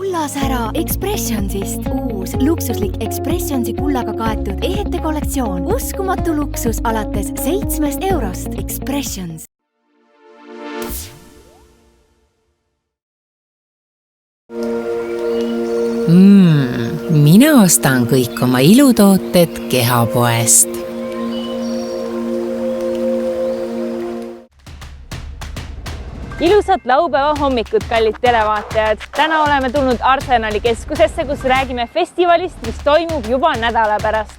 Kullasära Expressionsist. Uus luksuslik Expressionsi kullaga kaetud ehete kollektsioon. Uskumatu luksus alates 7 eurost. Expressions. Mina ostan kõik oma ilutooted Kehapoest. Ilusat laupäeva hommikut, kallid televaatajad! Täna oleme tulnud Arsenali keskusesse, kus räägime festivalist, mis toimub juba nädala pärast.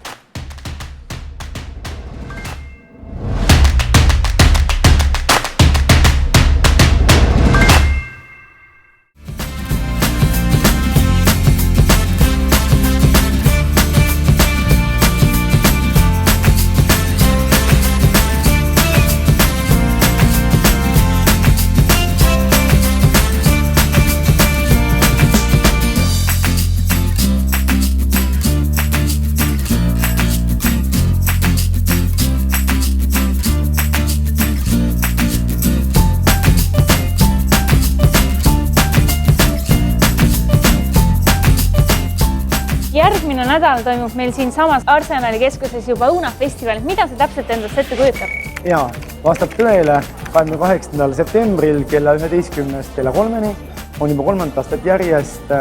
Järgmine nädal toimub meil siin samas Arsenali keskuses juba õunafestival. Mida see täpselt endast ette kujutab? Jaa, vastab tõele. 28. septembril kella 11. kella 3 on juba 3. aastat järjest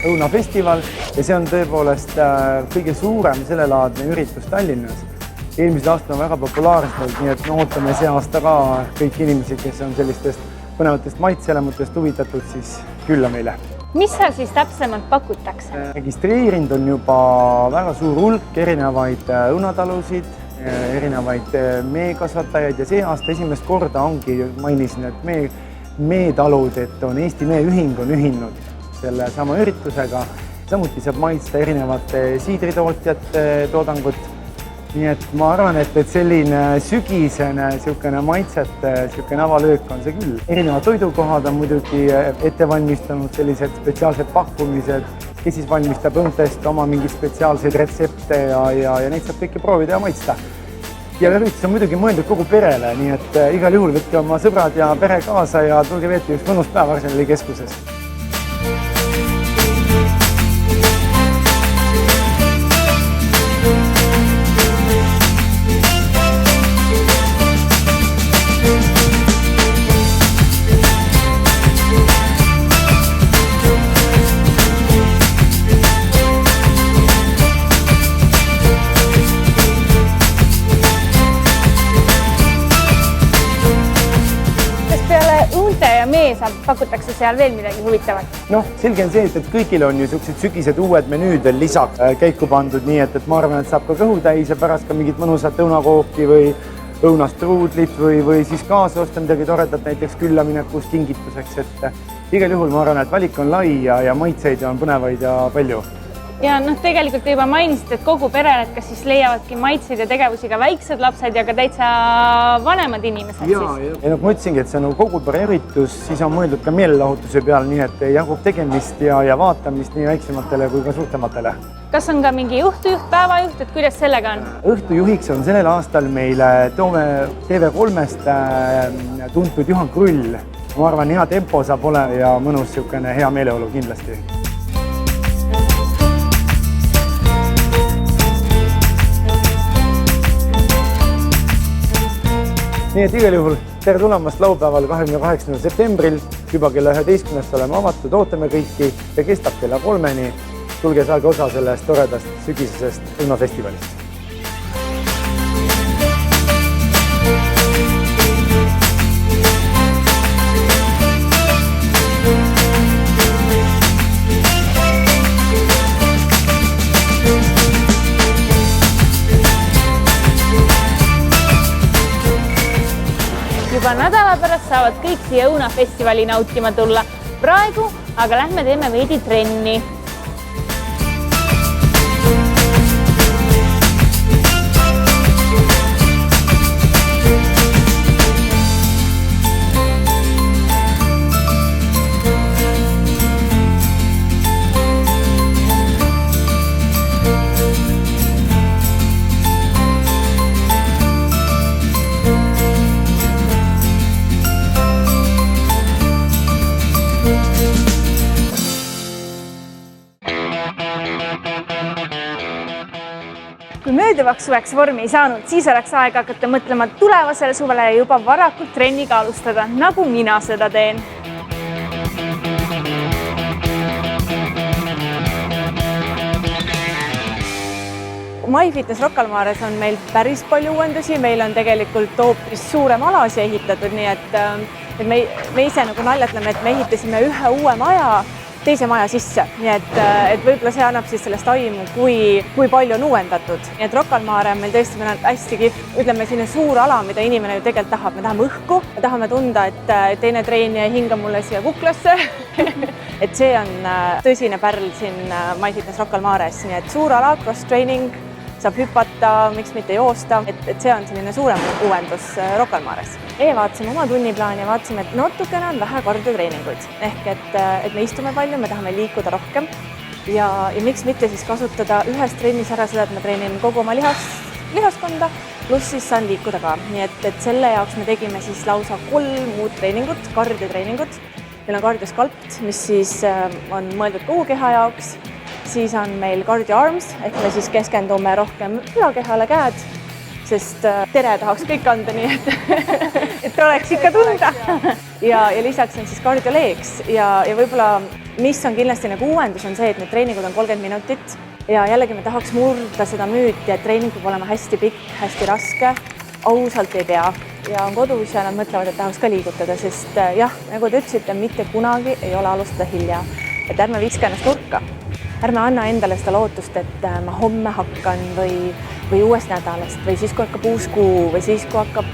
õunafestival ja see on tõepoolest kõige suurem sellelaadne üritus Tallinnas. Eelmised aastad on väga populaarsed, nii et ootame see aasta ka kõik inimesi, kes on sellistest põnevatest maitseelemutest huvitatud, siis külla meile. Mis seal siis täpsemalt pakutakse? Registreerinud on juba väga suur hulk erinevaid õunatalusid, erinevaid meekasvatajaid ja see aasta esimest korda ongi, mainisin, et meetalud, et on Eesti Meeühing on ühinud selle sama üritusega. Samuti saab maitsta erinevate siidritootjate toodangut. Nii et ma arvan, et selline sügisene maitsete avalöök on see küll. Erinevad toidukohad on muidugi ette valmistanud sellised spetsiaalsed pakkumised, kes siis valmistab õuntest oma mingeid spetsiaalseid retsepte ja neid saab kõike proovida ja maitsta. Ja üritus on muidugi mõeldud kogu perele, nii et igal juhul võtke oma sõbrad ja pere kaasa ja tulge veeti üks mõnus päev Arsenali keskuses. Pakutakse seal veel midagi huvitavat? Selge on see, et kõigil on ju sellised sügised uued menüüd veel lisaks käiku pandud, nii et ma arvan, et saab ka kõhu täis ja pärast ka mingit mõnusat õunakooki või õunastruudlit või siis kaasa osta midagi toredat näiteks küllaminekus kingituseks, et igal juhul ma arvan, et valik on lai ja maitseid on põnevaid ja palju. Ja tegelikult te juba mainisite, et kogu perele, et kas siis leiavadki maitseid ja tegevusi ka väiksed lapsed ja ka täitsa vanemad inimesed siis? Ja ma ütlesingi, et see on kogu pere üritus, siis on mõeldud ka meelelahutuse peal, nii et jagub tegemist ja vaatamist nii väiksematele kui ka suurtematele. Kas on ka mingi juhtujuht, päevajuht, et kuidas sellega on? Õhtujuhiks on sellel aastal meile TV3-st tuntud Juhan Krull. Ma arvan, hea tempo saab olema ja mõnus hea meeleolu kindlasti. Nii et igal juhul tere tulemast laupäeval 28. septembril, juba kella 11. oleme avatud, ootame kõiki ja kestab kella 3. Tulge saage osa sellest toredast sügisesest õunafestivalist. Juba nädala pärast saavad kõik siia õunafestivali nautima tulla. Praegu aga lähme teeme veidi trenni. Kui mööduvaks suveks vormi ei saanud, siis oleks aeg hakata mõtlema tulevasele suvele ja juba varakult trenniga alustada, nagu mina seda teen. MyFitness Rocca al Mares on meil päris palju uuendusi, meil on tegelikult hoopis suurem alasi ehitatud, nii et me ise nagu naljatleme, et me ehitasime ühe uue maja teise maja sisse, nii et võib-olla see annab siis sellest aimu, kui palju on uuendatud. Nii et Rocca al Mare on meil tõesti hästi kihv, ütleme selline suur ala, mida inimene ju tegelikult tahab. Me tahame õhku, me tahame tunda, et teine treenija ei hinga mulle siia kuklasse. Et see on tõsine pärl siin MyFitness Rocca al Mares, nii et suur ala, cross-training, saab hüpata, miks mitte joosta, et see on selline suurem uuendus Rocca al Mares. Vaatasime oma tunniplaani ja vaatasime, et natukene on vähe kardiotreeninguid. Ehk et me istume palju, me tahame liikuda rohkem ja miks mitte siis kasutada ühes trennis ära seda, et me treenime kogu oma lihaskonda, pluss siis saan liikuda ka. Nii et selle jaoks me tegime siis lausa 3 muud treeningut, kardiotreeningut. Meil on kardioskalpt, mis siis on mõeldud kogu keha jaoks. Siis on meil cardio arms, ehk me siis keskendume rohkem ülakehale käed, sest tere tahaks kõik anda, nii et oleks ikka tunda. Ja lisaks on siis cardio legs ja võib-olla, mis on kindlasti nagu uuendus, on see, et need treeningud on 30 minutit ja jällegi me tahaks murda seda müüti, et treening peab olema hästi pikk, hästi raske, ausalt ei pea. Ja on kodus ja nad mõtlevad, et tahaks ka liigutada, sest jah, nagu te ütlesite, mitte kunagi ei ole alustada hilja. Et ärme viska ennast nurka. Ärme anna endale seda lootust, et ma homme hakkan või uuest nädalast või siis, kui hakkab uus kuu või siis, kui hakkab,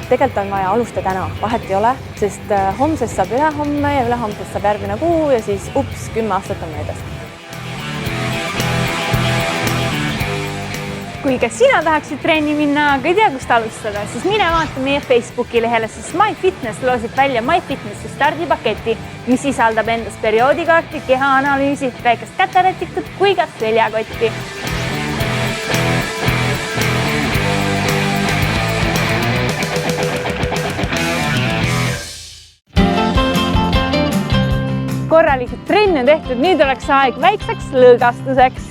tegelikult on vaja alustada täna, vahet ei ole, sest homsest saab ülehomme ja ülehomsest saab järgmine kuu ja siis 10 aastat on möödas. Kui ka sina tahaksid trenni minna, aga ei tea, kust alustada, siis mine vaata meie Facebooki lehele, sest MyFitness loosib välja MyFitnessi stardipaketi, mis sisaldab endas perioodikaarti, kehaanalüüsi, väikest käterätikut kui ka seljakotti. Korralikult trenn on tehtud, nüüd oleks aeg väikseks lõõgastuseks.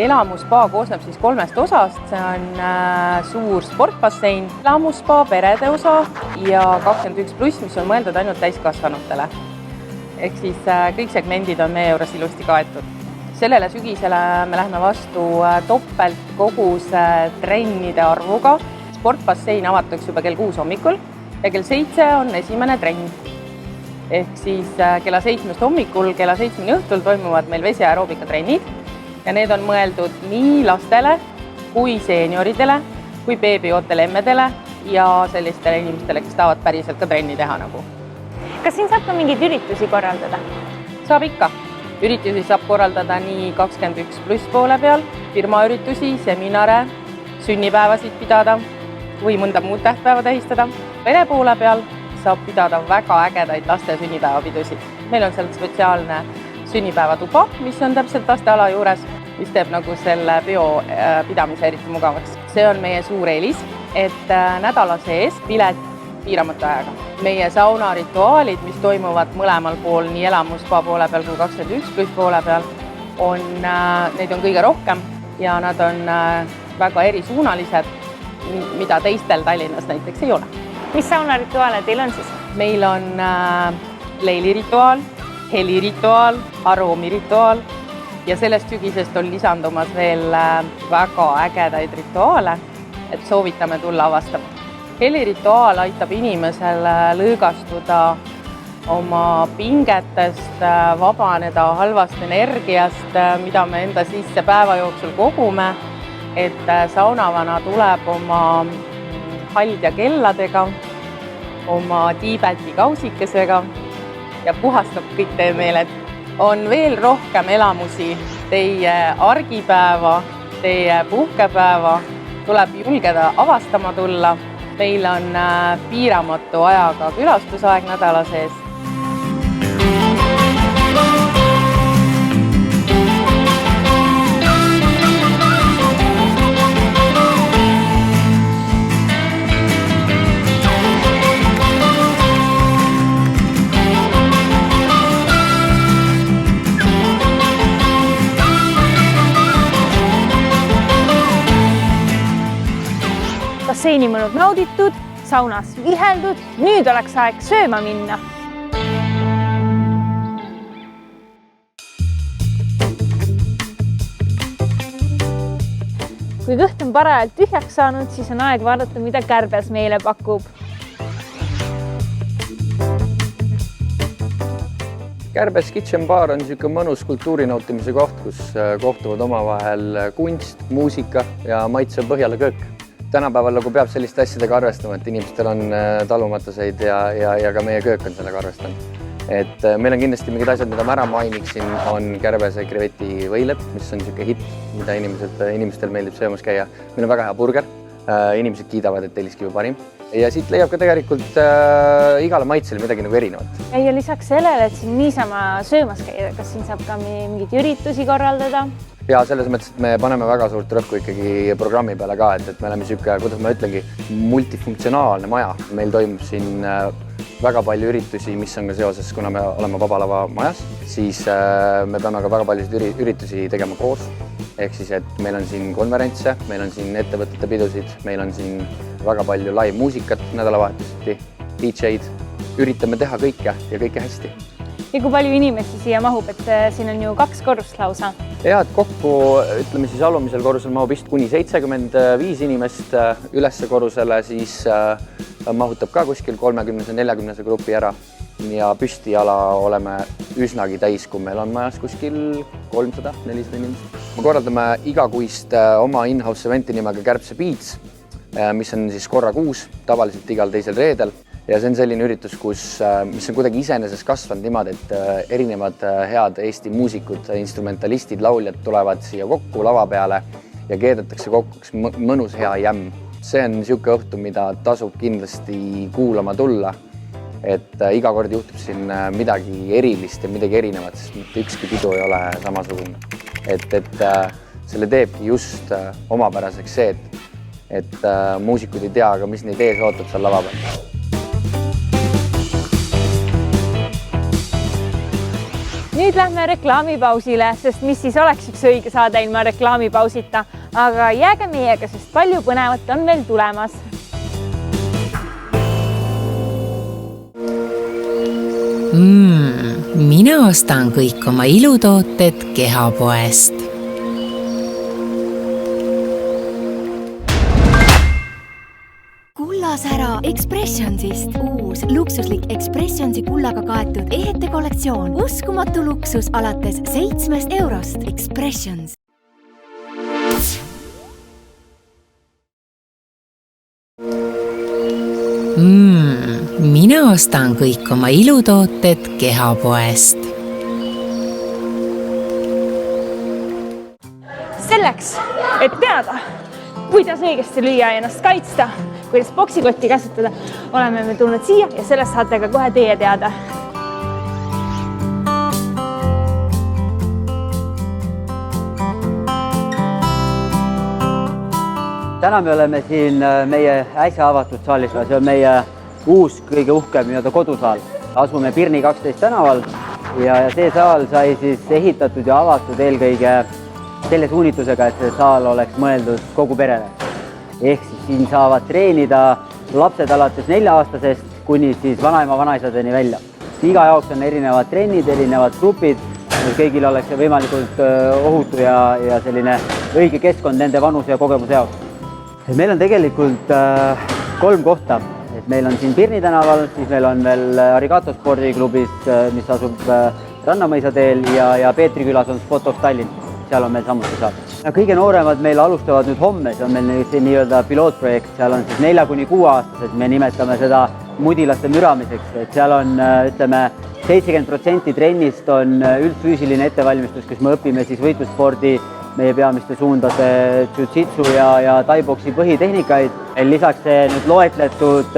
Elamusspa koosneb siis 3 osast, see on suur sportbassein, elamusspa perede osa ja 21+, mis on mõeldud ainult täiskasvanutele. Ehk siis kõik segmendid on meie juures ilusti kaetud. Sellele sügisele me läheme vastu topelt kogus trennide arvuga. Sportbassein avatuks juba kell 6 hommikul ja kell 7 on esimene trenn. Ehk siis kella 7 hommikul, kella 7 õhtul toimuvad meil vesi- ja aeroobikatrennid. Ja need on mõeldud nii lastele kui seenioridele, kui beebiootele emmedele ja sellistele inimestele, kes tahavad päriselt ka trenni teha nagu. Kas siin saab ka mingeid üritusi korraldada? Saab ikka. Üritusi saab korraldada nii 21+ poole peal, firmaüritusi, seminare, sünnipäevasid pidada või mõnda muud tähtpäeva tähistada. Pere poole peal saab pidada väga ägedaid laste sünnipäevapidusid. Meil on seal spetsiaalne sünnipäevatuba, mis on täpselt lasteala juures, mis teeb nagu selle peo pidamise eriti mugavaks. See on meie suur eelis, et nädala sees pilet piiramatu ajaga. Meie saunarituaalid, mis toimuvad mõlemal pool, nii elamusspa poole peal kui 21+ poole peal, neid on kõige rohkem ja nad on väga erisuunalised, mida teistel Tallinnas näiteks ei ole. Mis saunarituaale teil on siis? Meil on leilirituaal, helirituaal, aroomirituaal ja sellest sügisest on lisandumas veel väga ägedaid rituaale, et soovitame tulla avastama. Helirituaal aitab inimesel lõõgastuda oma pingetest, vabaneda halvast energiast, mida me enda sisse päeva jooksul kogume, et saunavana tuleb oma haldja kelladega, oma Tiibeti kausikesega ja puhastab kõik teie meeled. On veel rohkem elamusi teie argipäeva, teie puhkepäeva, tuleb julgeda avastama tulla. Meil on piiramatu ajaga külastusaeg nädala sees. basseinimõnud nauditud, saunas viheldud, nüüd oleks aeg sööma minna. Kui kõht on parajalt tühjaks saanud, siis on aeg vaadata, mida Kärbes meile pakub. Kärbes Kitchen Bar on niisugune mõnus kultuurinautimise koht, kus kohtuvad omavahel kunst, muusika ja maitsev Põhjala köök. Tänapäeval peab selliste asjadega arvestama, et inimestel on talumatuseid ja ka meie köök on sellega arvestanud. Et meil on kindlasti mingid asjad, mida ma ära mainiksin, on Kärbese kreveti võileib, mis on niisugune hitt, mida inimestel meeldib söömas käia. Meil on väga hea burger, inimesed kiidavad, et Telliskivi parim. Ja siit leiab ka tegelikult igale maitsele midagi nagu erinevat. Ja lisaks sellele, et siin niisama söömas käia, kas siin saab ka mingid üritusi korraldada? Ja selles mõttes, et me paneme väga suurt rõhku ikkagi programmi peale ka, et me oleme niisugune, kuidas ma ütlengi, multifunktsionaalne maja. Meil toimub siin väga palju üritusi, mis on ka seoses, kuna me oleme Vabalava majas, siis me peame ka väga paljusid üritusi tegema koos. Ehk siis, et meil on siin konverentse, meil on siin ettevõtete pidusid, meil on siin väga palju live muusikat nädalavahetuseti, DJ-d. Üritame teha kõike ja kõike hästi. Ja kui palju inimesi siia mahub, et siin on ju 2 korrust lausa? Ja, et kokku, ütleme siis alumisel korrusel mahub vist kuni 75 inimest, ülesse korrusele siis mahutab ka kuskil 30-40 grupi ära ja püstiala oleme üsnagi täis, kui meil on majas kuskil 300-400 inimest. Me korraldame igakuist oma in-house eventi nimega Kärbse Beats, mis on siis korra kuus, tavaliselt igal teisel reedel. Ja see on selline üritus, mis on kuidagi iseenesest kasvanud niimoodi, et erinevad head Eesti muusikud, instrumentalistid, lauljad tulevad siia kokku lava peale ja keedetakse kokku üks mõnus hea jämm. See on niisugune õhtu, mida tasub kindlasti kuulama tulla, et iga kord juhtub siin midagi erilist ja midagi erinevat, sest mitte ükski pidu ei ole samasugune. Et selle teebki just omapäraseks see, et muusikud ei tea, aga mis neid ees ootab seal lava peal. Nüüd lähme reklaamipausile, sest mis siis oleks üks õige saade ilma reklaamipausita, aga jääge meiega, sest palju põnevat on veel tulemas. Mina ostan kõik oma ilutooted Kehapoest. Kullasära Expressionsist. Uus luksuslik Expressionsi kullaga kaetud ehete kollektsioon. Uskumatu luksus alates 7 eurost. Expressions. Mina ostan kõik oma ilutooted Kehapoest. Selleks, et teada, kuidas õigesti lüüa ja ennast kaitsta, kuidas boksikotti kasutada, oleme me tulnud siia ja sellest saate ka kohe teie teada. Täna me oleme siin meie äsja avatud saalis, see on meie uus kõige uhkem kodusaal. Asume Pirni 12 tänaval ja see saal sai siis ehitatud ja avatud eelkõige selle suunitusega, et see saal oleks mõeldud kogu perele. Ehk siis siin saavad treenida lapsed alates 4-aastasest kuni siis vanaema vanaisadeni välja. Iga jaoks on erinevad trennid, erinevad grupid, kõigil oleks võimalikult ohutu ja selline õige keskkond nende vanuse ja kogemuse jaoks. Meil on tegelikult 3 kohta. Meil on siin Pirni tänaval, siis meil on veel Arigato spordiklubis, mis asub Rannamõisa teel ja Peetri külas on Spot of Tallinn. Seal on meil samuti saab. Kõige nooremad meil alustavad nüüd homme, see on meil nii-öelda pilootprojekt, seal on siis 4-6-aastased, me nimetame seda mudilaste müramiseks, et seal on, ütleme, 70% trennist on üldfüüsiline ettevalmistus, kus me õpime siis võitlusspordi meie peamiste suundade jiu-jitsu ja tai-boksi põhitehnikaid. Lisaks nüüd loetletud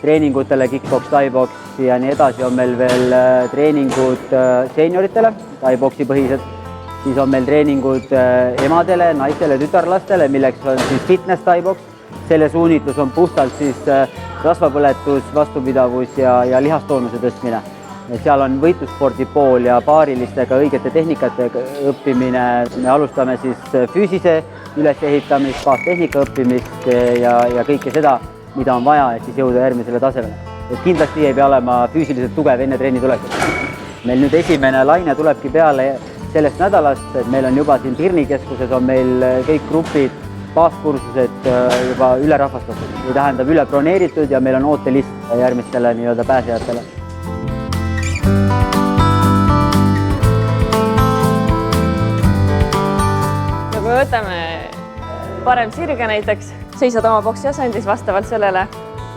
treeningutele, kickboks, tai-boks ja nii edasi on meil veel treeningud senioritele, tai-boksi põhised. Siis on meil treeningud emadele, naistele, tütarlastele, milleks on siis fitness tai-boks. Selle suunitlus on puhtalt siis rasvapõletus, vastupidavus ja lihastoonuse tõstmine. Seal on võitlusspordi pool ja paarilistega õigete tehnikate õppimine. Me alustame siis füüsise ülesehitamist, baastehnika õppimist ja kõike seda, mida on vaja, et siis jõuda järgmisele tasemele. Et kindlasti ei pea olema füüsiliselt tugev enne trenni tulekut. Meil nüüd esimene laine tulebki peale sellest nädalast, et meil on juba siin Pirni keskuses on meil kõik grupid, baaskursused juba ülerahvastatud, või tähendab üle broneeritud ja meil on ootelist järgmistele nii-öelda pääsejatele. Kui me võtame parem sirge näiteks, seisad oma boksi asendis vastavalt sellele,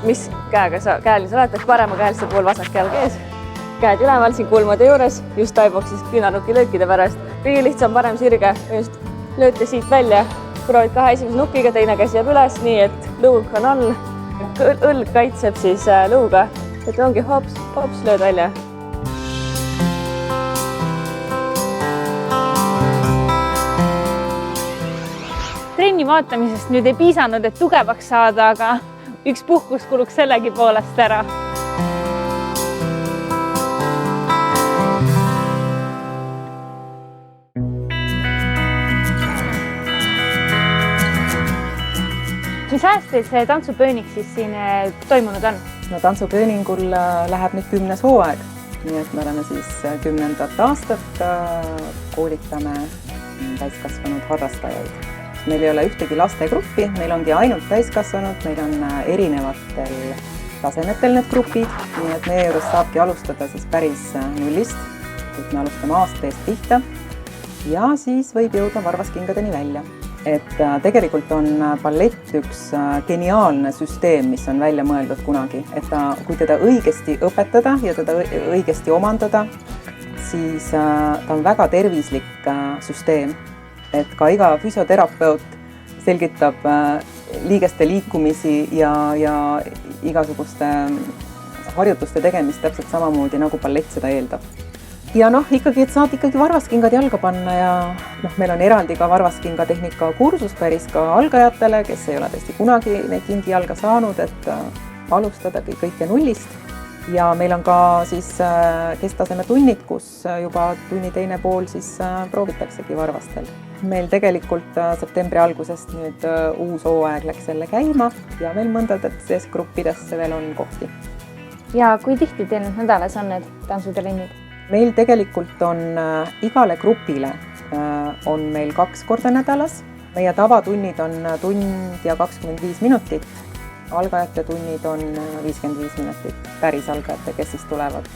mis käel sa oled, parema käeliste pool vasak käel ees. Käed üleval siin kulmade juures, just taiboksis küünarnuki löökide pärast. Kõige lihtsam parem sirge, just lööte siit välja. Proovid kahe esimese nukiga, teine käsi jääb üles, nii et lõug on all. Õlg kaitseb siis lõuga, et ongi hops, lööd välja. Trenni vaatamisest nüüd ei piisanud, et tugevaks saada, aga üks puhkus kuluks sellegi poolest ära. Mis ajast see tantsupööning siis siin toimunud on? No tantsupööningul läheb nüüd 10. hooaeg, nii et me oleme siis 10. aastat koolitame täiskasvanud harrastajaid. Meil ei ole ühtegi lastegruppi, meil ongi ainult täiskasvanud, meil on erinevatel tasemetel need grupid, nii et meie juures saabki alustada siis päris nullist, et me alustame aasta eest pihta ja siis võib jõuda varvaskingadeni välja. Et tegelikult on ballett üks geniaalne süsteem, mis on välja mõeldud kunagi, et kui teda õigesti õpetada ja teda õigesti omandada, siis ta on väga tervislik süsteem. Et ka iga füsioterapeut selgitab liigeste liikumisi ja igasuguste harjutuste tegemist täpselt samamoodi, nagu ballett seda eeldab. Ja ikkagi, et saad ikkagi varvaskingad jalga panna ja meil on eraldi ka varvaskinga tehnika kursus päris ka algajatele, kes ei ole tõesti kunagi neid kingi jalga saanud, et alustada kõike nullist. Ja meil on ka siis kesktaseme tunnid, kus juba tunni teine pool siis proovitaksegi varvastel. Meil tegelikult septembri algusest nüüd uus hooaeg läks jälle käima ja veel mõndades gruppidesse veel on kohti. Ja kui tihti teil nüüd nädalas on need tantsutrenid? Meil tegelikult on igale grupile on meil 2 korda nädalas. Meie tavatunnid on tund ja 25 minutit. Algajate tunnid on 55 minutit. Päris algajate, kes siis tulevad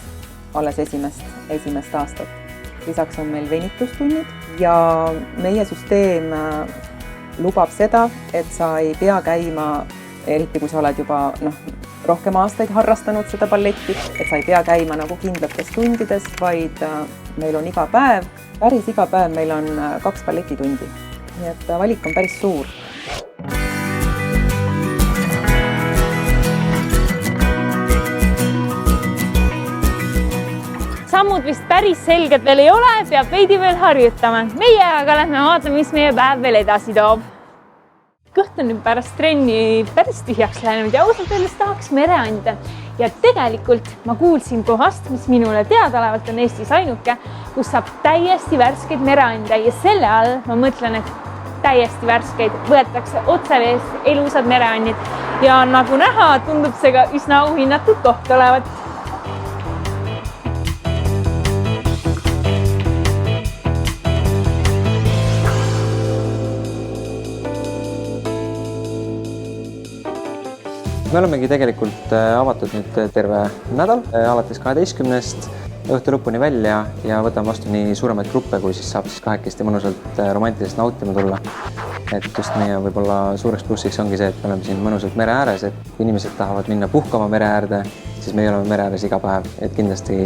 alles esimest aastat. Lisaks on meil venitustunnid ja meie süsteem lubab seda, et sa ei pea käima, eriti kui sa oled juba rohkem aastaid harrastanud seda balletti, et sa ei pea käima nagu kindlates tundides, vaid meil on iga päev, päris iga päev meil on 2 balletitundi. Nii et valik on päris suur. Sammud vist päris selged veel ei ole, peab veidi veel harjutama. Meie aga lähme vaatame, mis meie päev veel edasi toob. Kõht on nüüd pärast trenni päris tühjaks läinud ja ausalt öeldes tahaks mereande. Ja tegelikult ma kuulsin kohast, mis minule teadaolevalt on Eestis ainuke, kus saab täiesti värskeid mereande ja selle all ma mõtlen, et täiesti värskeid võetakse otseveest elusad mereannid ja nagu näha, tundub see ka üsna auhinnatud koht olevat. Me olemegi tegelikult avatud nüüd terve nädal, alates 12. õhtu lõpuni välja ja võtame vastu nii suuremaid gruppe, kui siis saab siis kahekesti mõnusalt romantilist nautima tulla. Et just meie võib-olla suureks plussiks ongi see, et me oleme siin mõnusalt mere ääres, et kui inimesed tahavad minna puhkama mere äärde, siis me oleme mere ääres iga päev, et kindlasti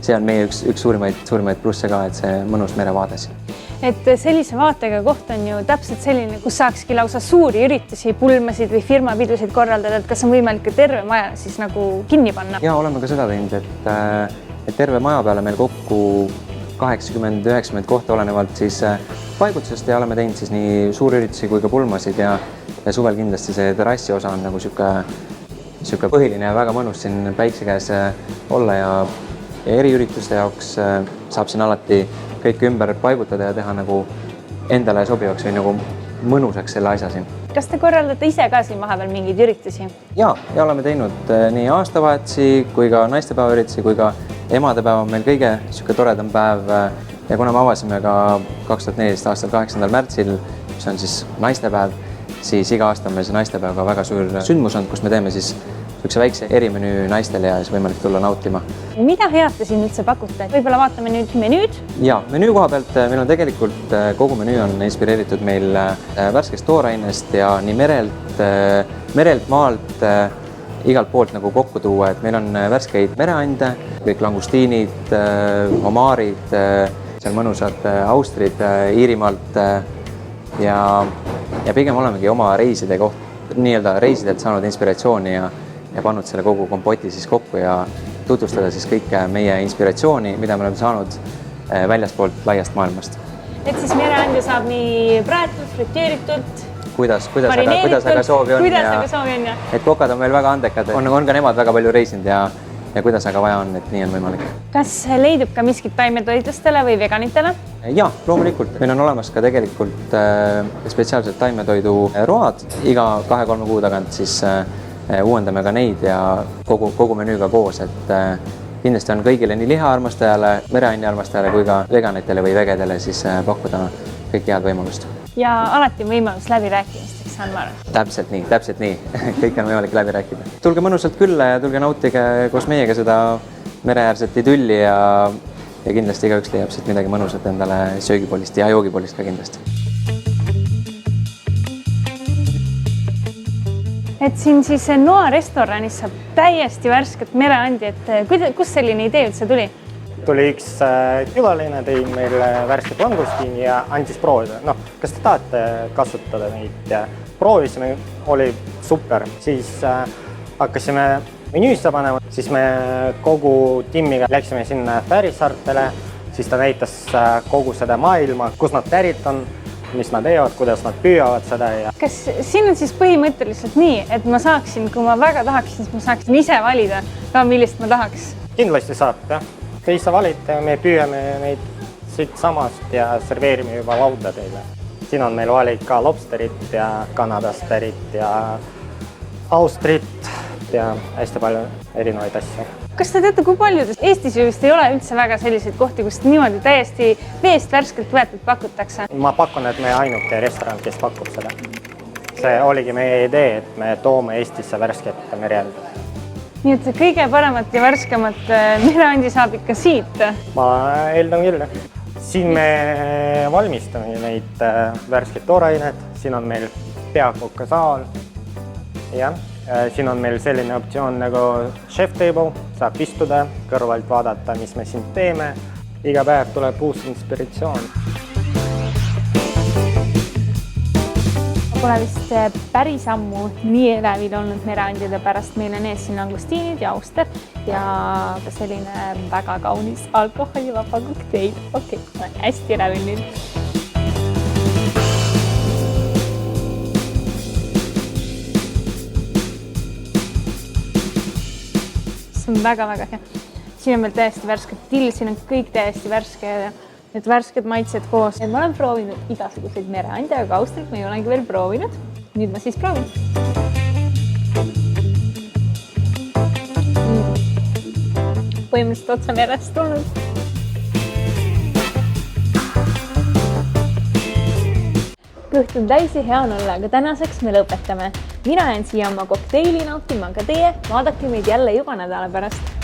see on meie üks suurimaid plusse ka, et see mõnus merevaade siin. Et sellise vaatega koht on ju täpselt selline, kus saakski lausa suuri üritusi, pulmasid või firmapidusid korraldada, et kas on võimalik ka terve maja siis nagu kinni panna? Ja oleme ka seda teinud, et terve maja peale meil kokku 80-90 kohta olenevalt siis paigutusest ja oleme teinud siis nii suurüritusi kui ka pulmasid ja suvel kindlasti see terrassi osa on nagu siuke põhiline ja väga mõnus siin päikse käes olla ja eriürituste jaoks saab siin alati kõik ümber paigutada ja teha nagu endale sobivaks või nagu mõnusaks selle asja siin. Kas te korraldate ise ka siin vahepeal mingeid üritusi? Ja oleme teinud nii aastavahetsi kui ka naistepäeva üritusi, kui ka emadepäev on meil kõige toredam päev. Ja kuna me avasime ka 2014 aastal 8. märtsil, mis on siis naistepäev, siis iga aasta on meil see naistepäev ka väga suur sündmus on, kus me teeme siis üks väikse erimenüü naistele ja siis võimalik tulla nautima. Mida head te siin üldse pakute? Võib-olla vaatame nüüd menüüd? Ja, menüü koha pealt meil on tegelikult kogu menüü on inspireeritud meil värskest toorainest ja nii merelt, maalt, igalt poolt nagu kokku tuua, et meil on värskeid mereande, kõik langustiinid, homaarid, seal mõnusad austrid Iirimaalt ja pigem olemegi oma reiside nii-öelda reisidelt saanud inspiratsiooni ja pannud selle kogu kompoti siis kokku ja tutvustada siis kõike meie inspiratsiooni, mida me oleme saanud väljaspoolt laiast maailmast. Et siis mereande saab nii praetud, friteeritud, kuidas aga soovi on. Ja. Et kokad on meil väga andekad, on ka nemad väga palju reisinud ja kuidas aga vaja on, et nii on võimalik. Kas leidub ka miskit taimetoidlastele või veganitele? Ja, loomulikult. Meil on olemas ka tegelikult spetsiaalsed taimetoidu road. Iga 2-3 kuu tagant siis uuendame ka neid ja kogu menüüga koos, et kindlasti on kõigile nii lihaarmastajale, mereaine armastajale kui ka veganitele või vegedele siis pakkuda kõik head võimalust. Ja alati on võimalus läbirääkimisteks, saan ma arvan. Täpselt nii. Kõik on võimalik läbi rääkida. Tulge mõnusalt külla ja tulge nautige koos meiega seda mereäärset idülli ja kindlasti igaüks leiab siit midagi mõnusat endale söögipoolist ja joogipoolist ka kindlasti. Et siin siis Noa restoranis saab täiesti värsket mereandi, et kus selline idee üldse tuli? Tuli üks külaline, tõi meil värsket langustiini ja andis proovida. Kas te tahate kasutada neid? Proovisime, oli super. Siis hakkasime menüüsse panema, siis me kogu timmiga läksime sinna Fäärisaartele, siis ta näitas kogu seda maailma, kus nad pärit on, mis nad teevad, kuidas nad püüavad seda. Kas siin on siis põhimõtteliselt nii, et ma saaksin, kui ma väga tahaksin, siis ma saaksin ise valida ka, millist ma tahaks? Kindlasti saab, jah. Te ise valite, me püüame neid siit samast ja serveerime juba lauda teile. Siin on meil valik ka lobsterit ja Kanadast pärit ja austrit ja hästi palju erinevaid asju. Kas te teate, kui paljudes Eestis just ei ole üldse väga selliseid kohti, kus niimoodi täiesti veest värskelt võetud pakutakse? Ma pakun, et meie ainuke restoran, kes pakub seda. See oligi meie idee, et me toome Eestisse värsket merealda. Nii et kõige paremat ja värskemat mereandi saab ikka siit? Ma eeldan küll. Siin me valmistame neid värskeid toorainet. Siin on meil peakokasaal. Siin on meil selline optsioon nagu chef table. Saab istuda, kõrvalt vaadata, mis me siin teeme. Iga päev tuleb uus inspiratsioon. Pole vist päris ammu nii elevil olnud mereandide pärast. Meil on ees siin langustiinid ja auster ja ka selline väga kaunis alkoholivaba kokteil. Okei, hästi elevil nüüd. See on väga-väga hea. Siin on meil täiesti värske till, siin on kõik täiesti värske ja need värsked maitsed koos. Ma olen proovinud igasuguseid mereande, aga austrit ma ei olengi veel proovinud. Nüüd ma siis proovin. Põhimõtteliselt otsa merest tulnud. Kõht on täisi, hea on olla, aga tänaseks me lõpetame. Mina jään siia oma kokteili nautima, aga teie vaadake meid jälle juba nädala pärast.